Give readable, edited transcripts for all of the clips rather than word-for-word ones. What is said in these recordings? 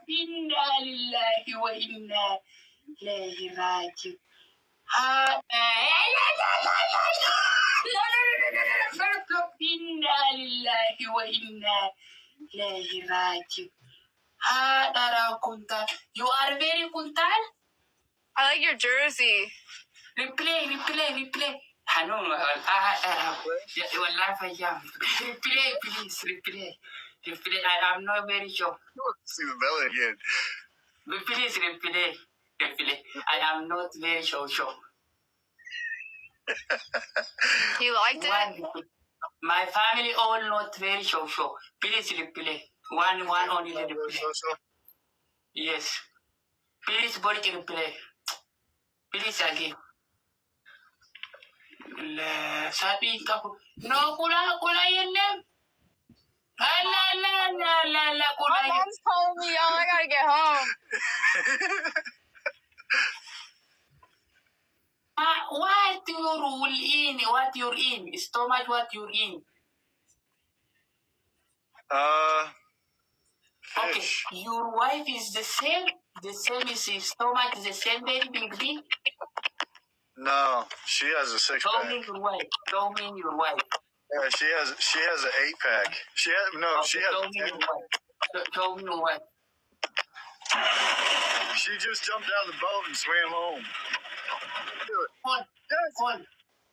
Inna lillahi wa inna ilaihi raji'un. Inna lillahi wa inna ilaihi raji'un. Kuntal. You are very kuntal. I like your jersey. Replay. Hanun, wallahi fayyam. Replay, please, replay. I am not very sure. See the belly again. Please, replay. I am not very sure. You liked it? My family all not very sure. Please, replay. One only replay. Yes. Please, body replay. Please again. Sabi ka po. No, kula yun. La, kula My yun. mom's calling me, y'all. I gotta get home. What you're in? Stomach, what you're in? Okay, Fish. your wife is the same is his stomach is the same very big. No, she has a six Show pack. me your wife. Yeah, she has an 8-pack. She has Show me your wife. She just jumped out of the boat and swam home. Do it. Hold.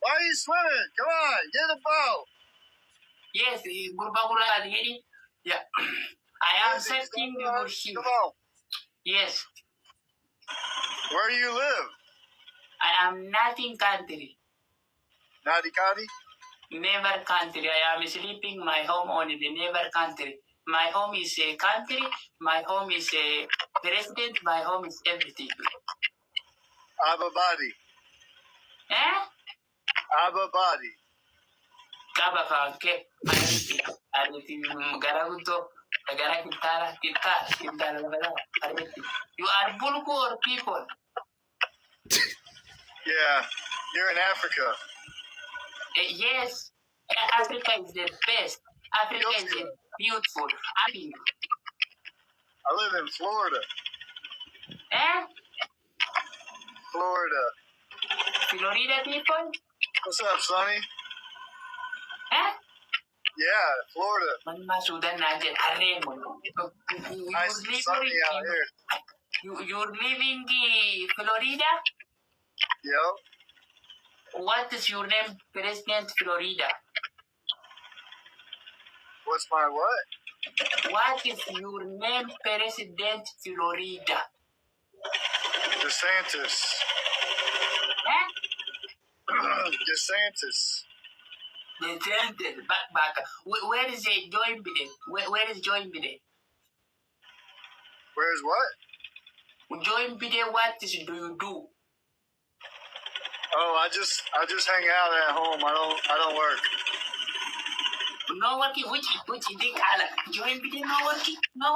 Why are you swimming? Come on, get the boat. Yes, yeah. I am searching your ship. Come on. Yes, Where do you live? I am not in country. Nadi Kadi? Never country. I am sleeping my home only. Never country. My home is a country. My home is a president. My home is everything. Abba Badi. Abba Badi. Kaba ke ariti garaa guddaa garaa kitara. You are Bulku or people? Yeah, you're in Africa. Yes, Africa is the best. Africa is beautiful. I live in Florida. Florida. Florida people? What's up, Sonny? Yeah, Florida. Nice and sunny out here. You're living in Florida? Yep. What is your name, President Florida? What's my what? What is your name, President Florida? DeSantis. DeSantis. Back. Where is Joe Biden? Where is Joe Biden? Where's what? Joe Biden, what do you do? Oh, I just hang out at home. I don't work. No working. Which Joe Biden no working? No.